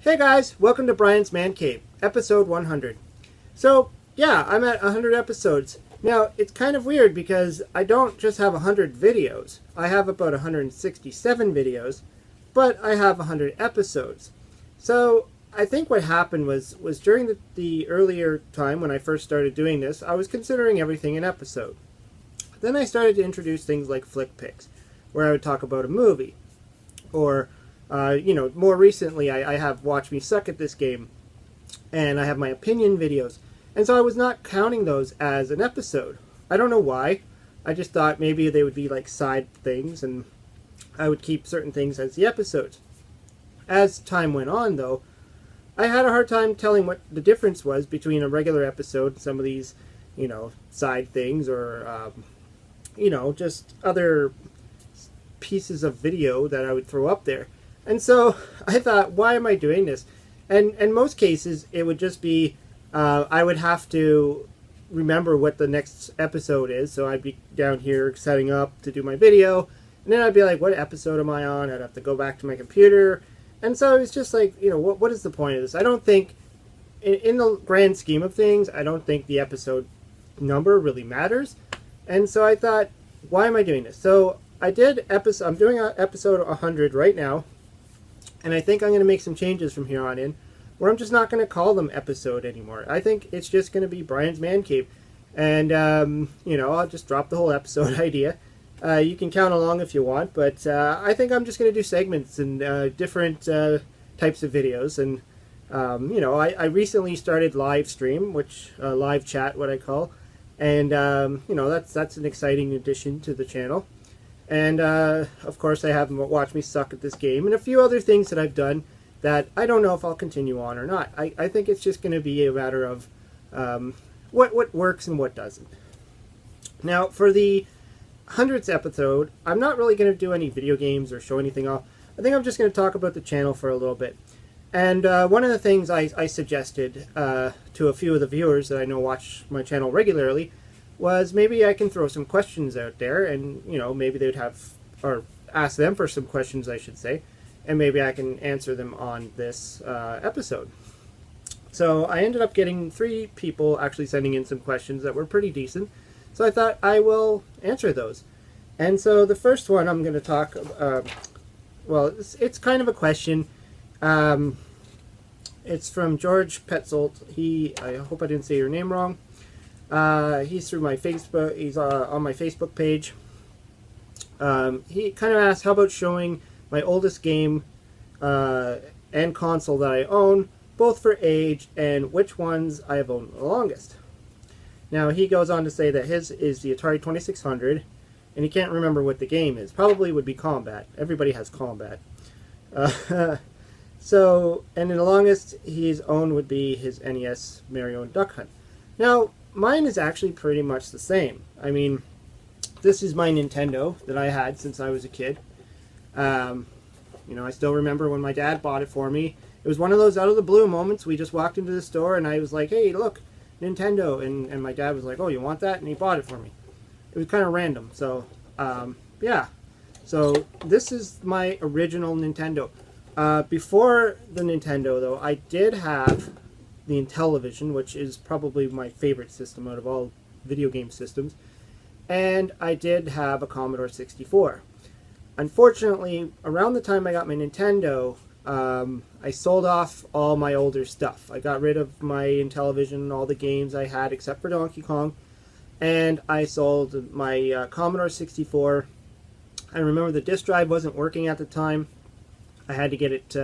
Hey guys, welcome to Brian's Man Cave, episode 100. So, yeah, I'm at 100 episodes. Now, it's kind of weird because I don't just have 100 videos. I have about 167 videos, but I have 100 episodes. So, I think what happened was during the earlier time when I first started doing this, I was considering everything an episode. Then I started to introduce things like Flick Picks, where I would talk about a movie, or more recently I have Watch Me Suck at This Game, and I have my opinion videos. And so I was not counting those as an episode. I don't know why. I just thought maybe they would be like side things, and I would keep certain things as the episodes. As time went on, though, I had a hard time telling what the difference was between a regular episode and some of these, side things, or, just other pieces of video that I would throw up there. And so I thought, why am I doing this? And in most cases, it would just be, I would have to remember what the next episode is. So I'd be down here setting up to do my video. And then I'd be like, what episode am I on? I'd have to go back to my computer. And so it was just like, what is the point of this? I don't think, in the grand scheme of things, I don't think the episode number really matters. And so I thought, why am I doing this? So I'm doing episode 100 right now. And I think I'm going to make some changes from here on in, where I'm just not going to call them episode anymore. I think it's just going to be Brian's Man Cave. And, I'll just drop the whole episode idea. You can count along if you want, but I think I'm just going to do segments and different types of videos. And, I recently started live stream, which live chat, what I call. And, that's an exciting addition to the channel. And, of course, I have Watch Me Suck at This Game and a few other things that I've done that I don't know if I'll continue on or not. I think it's just going to be a matter of what works and what doesn't. Now, for the 100th episode, I'm not really going to do any video games or show anything off. I think I'm just going to talk about the channel for a little bit. And one of the things I suggested to a few of the viewers that I know watch my channel regularly was maybe I can throw some questions out there, and maybe they would have, or ask them for some questions, I should say, and maybe I can answer them on this episode. So I ended up getting 3 people actually sending in some questions that were pretty decent, so I thought I will answer those. And so the first one I'm going to talk, it's kind of a question. It's from George Petzold. I hope I didn't say your name wrong. He's through my Facebook. He's on my Facebook page. He kind of asked, how about showing my oldest game and console that I own, both for age, and which ones I have owned the longest. Now, he goes on to say that his is the Atari 2600, and he can't remember what the game is. Probably would be Combat. Everybody has Combat. And then the longest he's owned would be his NES Mario and Duck Hunt. Now, mine is actually pretty much the same. I mean, this is my Nintendo that I had since I was a kid. I still remember when my dad bought it for me. It was one of those out of the blue moments. We just walked into the store and I was like, hey, look, Nintendo. And my dad was like, oh, you want that? And he bought it for me. It was kind of random. So, yeah. So, this is my original Nintendo. Before the Nintendo, though, I did have the Intellivision, which is probably my favorite system out of all video game systems, and I did have a Commodore 64. Unfortunately, around the time I got my Nintendo, I sold off all my older stuff. I got rid of my Intellivision, all the games I had except for Donkey Kong, and I sold my Commodore 64. I remember the disk drive wasn't working at the time. I had to get it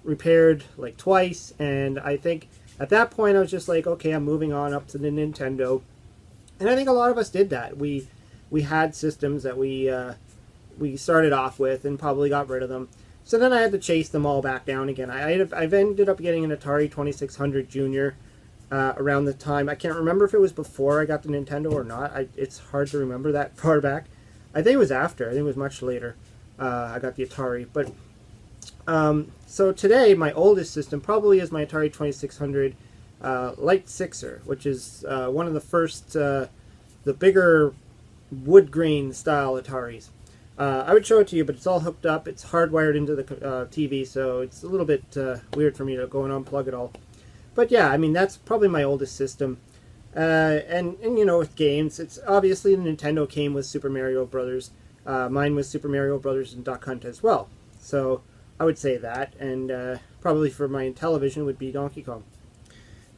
repaired like twice, and I think at that point I was just like, okay, I'm moving on up to the Nintendo. And I think a lot of us did that. We had systems that we started off with and probably got rid of them. So then I had to chase them all back down again. I've ended up getting an Atari 2600 Junior around the time. I can't remember if it was before I got the Nintendo or not. It's hard to remember that far back. I think it was after. I think it was much later I got the Atari. But so today, my oldest system probably is my Atari 2600 Light Sixer, which is one of the first, the bigger wood grain style Ataris. I would show it to you, but it's all hooked up. It's hardwired into the TV, so it's a little bit weird for me to go and unplug it all. But yeah, I mean, that's probably my oldest system. And you know, with games, it's obviously the Nintendo came with Super Mario Brothers. Mine was Super Mario Brothers and Duck Hunt as well. So I would say that, and probably for my television would be Donkey Kong.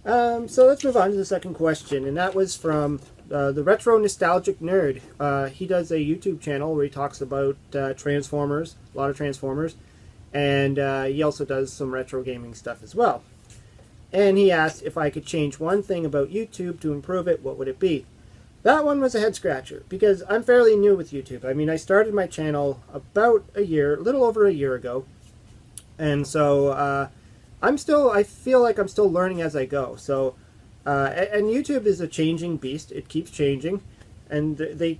So let's move on to the second question, and that was from the Retro Nostalgic Nerd. He does a YouTube channel where he talks about Transformers, a lot of Transformers, and he also does some retro gaming stuff as well. And he asked if I could change one thing about YouTube to improve it, what would it be? That one was a head scratcher, because I'm fairly new with YouTube. I mean, I started my channel about a little over a year ago, and so I feel like I'm still learning as I go. So, and YouTube is a changing beast. It keeps changing, and they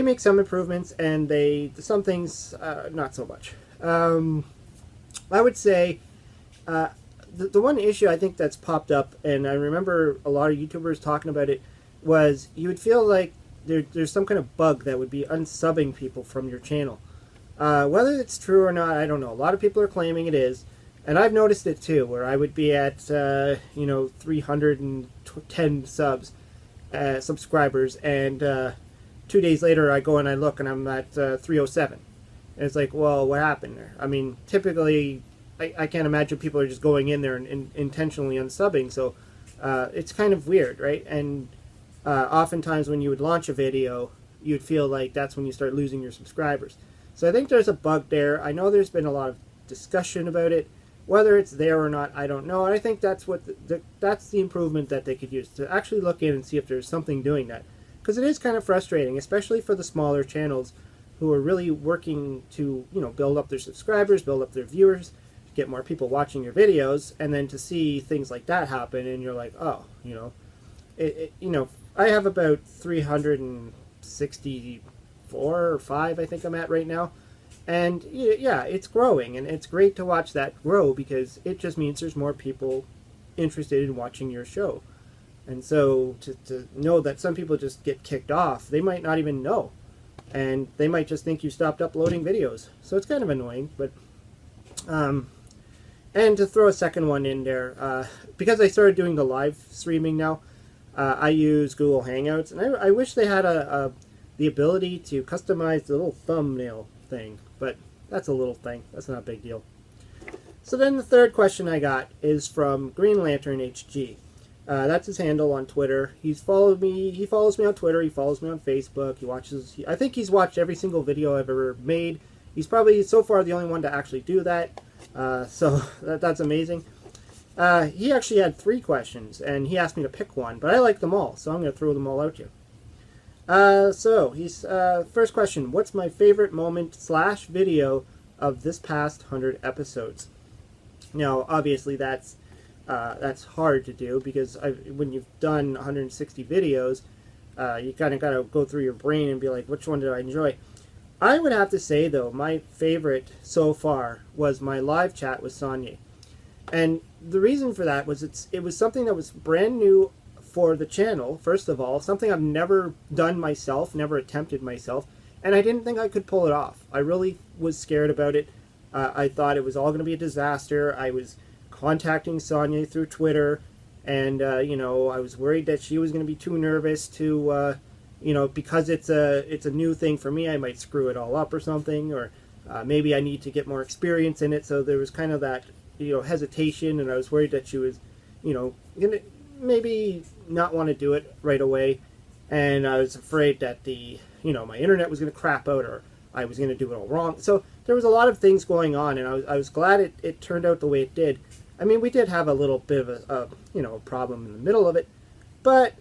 make some improvements, and some things not so much. I would say the one issue I think that's popped up, and I remember a lot of YouTubers talking about it, was you would feel like there's some kind of bug that would be unsubbing people from your channel. Whether it's true or not, I don't know. A lot of people are claiming it is. And I've noticed it too, where I would be at, 310 subscribers, and 2 days later I go and I look and I'm at 307. And it's like, well, what happened there? I mean, typically, I can't imagine people are just going in there and intentionally unsubbing, so it's kind of weird, right? And oftentimes when you would launch a video, you'd feel like that's when you start losing your subscribers. So I think there's a bug there. I know there's been a lot of discussion about it. Whether it's there or not, I don't know. And I think that's what that's the improvement that they could use, to actually look in and see if there's something doing that. Because it is kind of frustrating, especially for the smaller channels who are really working to, build up their subscribers, build up their viewers, get more people watching your videos, and then to see things like that happen, and you're like, oh, I have about 364 or 5, I think I'm at right now. And yeah, it's growing, and it's great to watch that grow, because it just means there's more people interested in watching your show. And so to know that some people just get kicked off, they might not even know. And they might just think you stopped uploading videos. So it's kind of annoying, but... and to throw a second one in there, because I started doing the live streaming now, I use Google Hangouts, and I wish they had the ability to customize the little thumbnail thing, but that's a little thing. That's not a big deal. So then the third question I got is from Green Lantern HG. That's his handle on Twitter. He follows me on Twitter. He follows me on Facebook. I think he's watched every single video I've ever made. He's probably so far the only one to actually do that. So that's amazing. He actually had 3 questions, and he asked me to pick one, but I like them all, so I'm going to throw them all out to you. So he's first question: what's my favorite moment / video of this past 100 episodes? Now, obviously, that's hard to do, because when you've done 160 videos, you kind of got to go through your brain and be like, which one did I enjoy? I would have to say, though, my favorite so far was my live chat with Sonya. And the reason for that was it was something that was brand new for the channel, first of all, something I've never done myself, never attempted myself, and I didn't think I could pull it off. I really was scared about it. I thought it was all going to be a disaster. I was contacting Sonya through Twitter, and I was worried that she was going to be too nervous to, because it's a new thing for me, I might screw it all up or something, or maybe I need to get more experience in it. So there was kind of that, hesitation, and I was worried that she was, gonna maybe not want to do it right away, and I was afraid that my internet was going to crap out, or I was going to do it all wrong. So there was a lot of things going on, and I was glad it turned out the way it did. I mean, we did have a little bit of a problem in the middle of it, but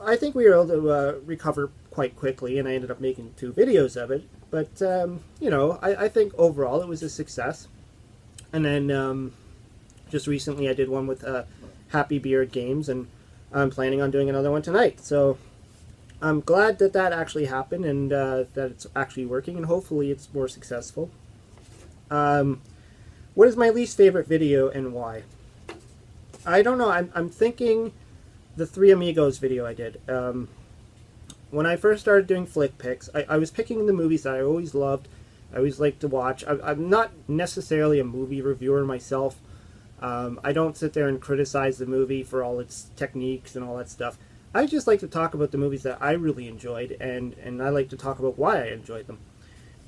I think we were able to recover quite quickly, and I ended up making 2 videos of it. But I think overall it was a success. And then just recently I did one with Happy Beard Games, and I'm planning on doing another one tonight. So I'm glad that actually happened, and that it's actually working, and hopefully it's more successful. What is my least favorite video and why? I don't know. I'm thinking the 3 Amigos video I did. when I first started doing flick picks, I was picking the movies that I always loved. I always liked to watch. I'm not necessarily a movie reviewer myself. I don't sit there and criticize the movie for all its techniques and all that stuff. I just like to talk about the movies that I really enjoyed, and I like to talk about why I enjoyed them.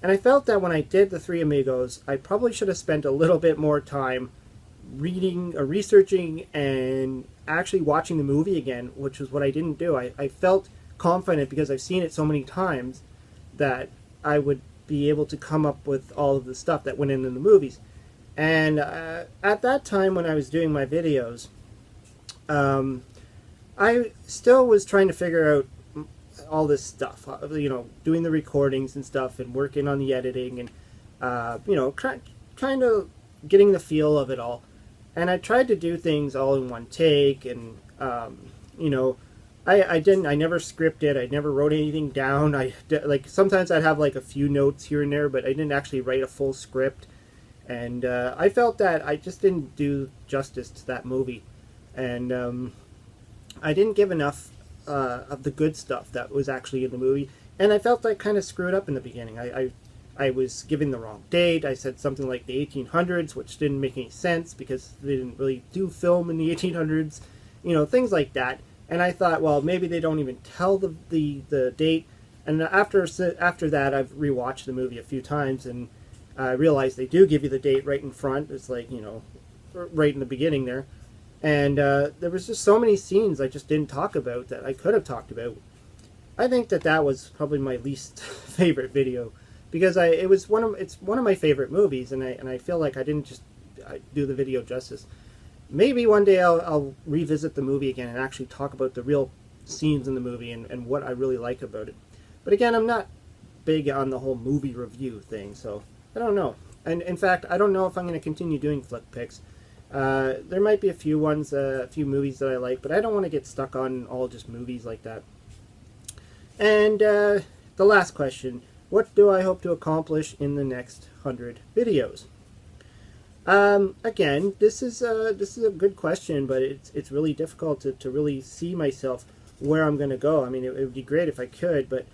And I felt that when I did The Three Amigos, I probably should have spent a little bit more time reading or researching and actually watching the movie again, which was what I didn't do. I felt confident because I've seen it so many times that I would be able to come up with all of the stuff that went into the movies. And at that time when I was doing my videos, I still was trying to figure out all this stuff, you know, doing the recordings and stuff and working on the editing and, you know, kind of getting the feel of it all. And I tried to do things all in one take, and, you know, I never scripted, I never wrote anything down. Like, sometimes I'd have like a few notes here and there, but I didn't actually write a full script. And I felt that I just didn't do justice to that movie. And I didn't give enough of the good stuff that was actually in the movie. And I felt I kind of screwed up in the beginning. I was giving the wrong date. I said something like the 1800s, which didn't make any sense because they didn't really do film in the 1800s. You know, things like that. And I thought, well, maybe they don't even tell the date. And after that, I've rewatched the movie a few times, and I realized they do give you the date right in front. It's like, you know, right in the beginning there. And there was just so many scenes I just didn't talk about that I could have talked about. I think that was probably my least favorite video, because it's one of my favorite movies, and I feel like I didn't just do the video justice. Maybe one day I'll revisit the movie again and actually talk about the real scenes in the movie and what I really like about it. But again, I'm not big on the whole movie review thing, so I don't know. And in fact, I don't know if I'm going to continue doing flick picks. There might be a few movies that I like, but I don't want to get stuck on all just movies like that. And the last question: what do I hope to accomplish in the next 100 videos? Again, this is a good question, but it's really difficult to really see myself where I'm going to go. I mean, it would be great if I could, but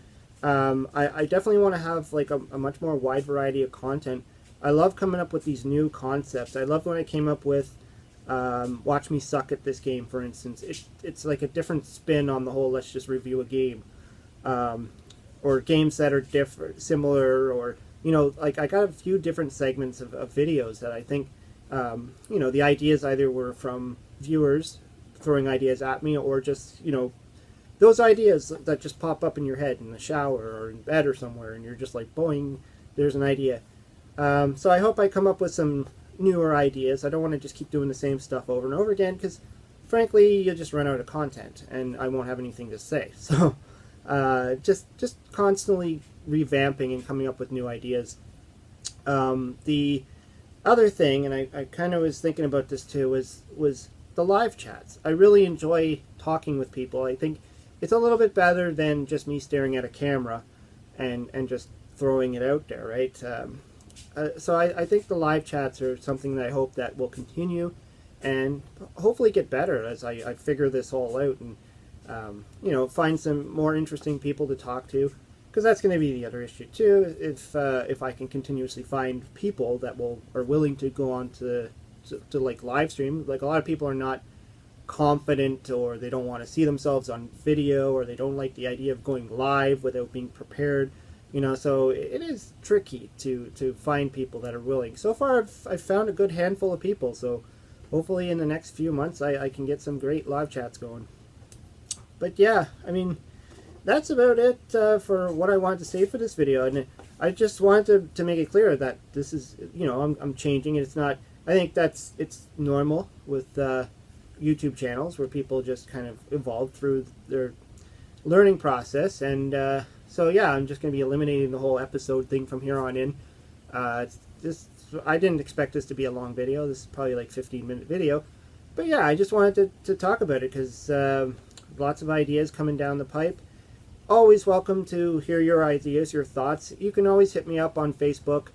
I definitely want to have like a much more wide variety of content. I love coming up with these new concepts. I love when I came up with Watch Me Suck at This Game, for instance. It's like a different spin on the whole let's just review a game. Or games that are similar, or, you know, like I got a few different segments of videos that I think, you know, the ideas either were from viewers throwing ideas at me, or just, you know, those ideas that just pop up in your head in the shower or in bed or somewhere, and you're just like, boing, there's an idea. So I hope I come up with some newer ideas. I don't want to just keep doing the same stuff over and over again, because frankly, you'll just run out of content, and I won't have anything to say. So just constantly revamping and coming up with new ideas. The other thing, and I kind of was thinking about this too, was the live chats. I really enjoy talking with people. I think it's a little bit better than just me staring at a camera and just throwing it out there, right? So I think the live chats are something that I hope that will continue and hopefully get better as I figure this all out, and you know, find some more interesting people to talk to, because that's going to be the other issue too. If I can continuously find people that are willing to go on to like live stream. Like, a lot of people are not confident, or they don't want to see themselves on video, or they don't like the idea of going live without being prepared. You know, so it is tricky to find people that are willing. So far, I've found a good handful of people. So hopefully in the next few months, I can get some great live chats going. But yeah, I mean, that's about it for what I wanted to say for this video. And I just wanted to make it clear that this is, you know, I'm changing. It's not, I think it's normal with YouTube channels where people just kind of evolve through their learning process. And so yeah, I'm just going to be eliminating the whole episode thing from here on in. I didn't expect this to be a long video. This is probably like 15-minute video. But yeah, I just wanted to talk about it, because lots of ideas coming down the pipe. Always welcome to hear your ideas, your thoughts. You can always hit me up on Facebook,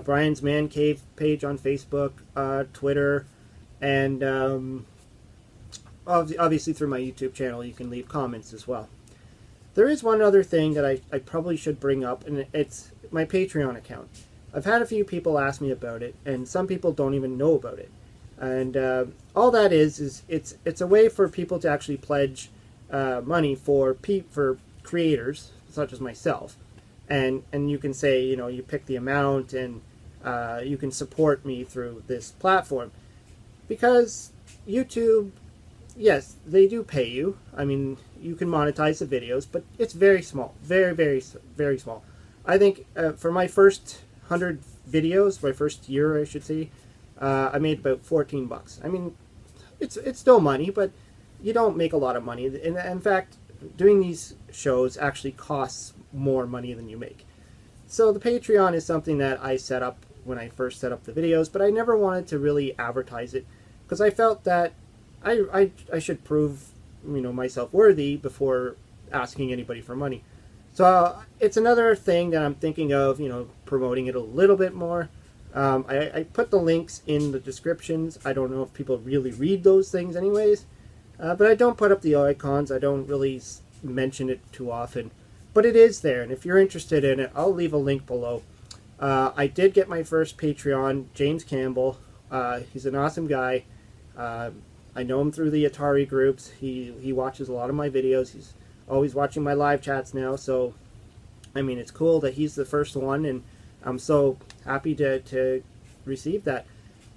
Brian's Man Cave page on Facebook, Twitter, and obviously through my YouTube channel you can leave comments as well. There is one other thing that I probably should bring up, and it's my Patreon account. I've had a few people ask me about it, and some people don't even know about it. And all that is it's a way for people to actually pledge money for creators such as myself, and you can say, you know, you pick the amount, and you can support me through this platform, because YouTube, yes, they do pay you. I mean, you can monetize the videos, but it's very small, very, very, very small. I think for my first 100 videos, my first year, I should say, I made about 14 bucks. I mean, it's still money, but you don't make a lot of money. In fact, doing these shows actually costs more money than you make. So the Patreon is something that I set up when I first set up the videos, but I never wanted to really advertise it, because I felt that I should prove, you know, myself worthy before asking anybody for money. So it's another thing that I'm thinking of, you know, promoting it a little bit more. I put the links in the descriptions. I don't know if people really read those things anyways, but I don't put up the icons. I don't really mention it too often, but it is there, and if you're interested in it, I'll leave a link below. I did get my first Patreon, James Campbell. He's an awesome guy. I know him through the Atari groups. He watches a lot of my videos. He's always watching my live chats now, so I mean, it's cool that he's the first one, and I'm so happy to receive that.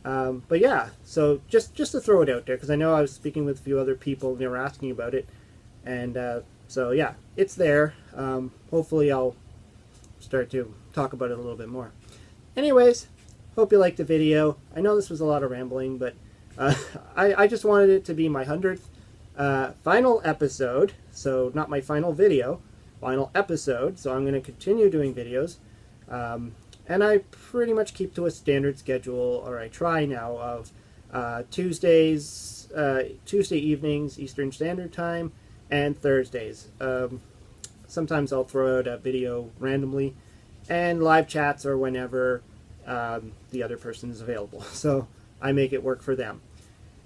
But yeah, so just to throw it out there, because I know I was speaking with a few other people and they were asking about it, and so yeah, it's there. Hopefully I'll start to talk about it a little bit more. Anyways, hope you liked the video. I know this was a lot of rambling, but I just wanted it to be my 100th final episode, so not my final video, final episode, so I'm going to continue doing videos, and I pretty much keep to a standard schedule, or I try now, of Tuesday evenings Eastern Standard Time, and Thursdays. Sometimes I'll throw out a video randomly, and live chats or whenever the other person is available, so I make it work for them.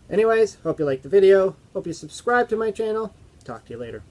Anyways, hope you liked the video, hope you subscribe to my channel, talk to you later.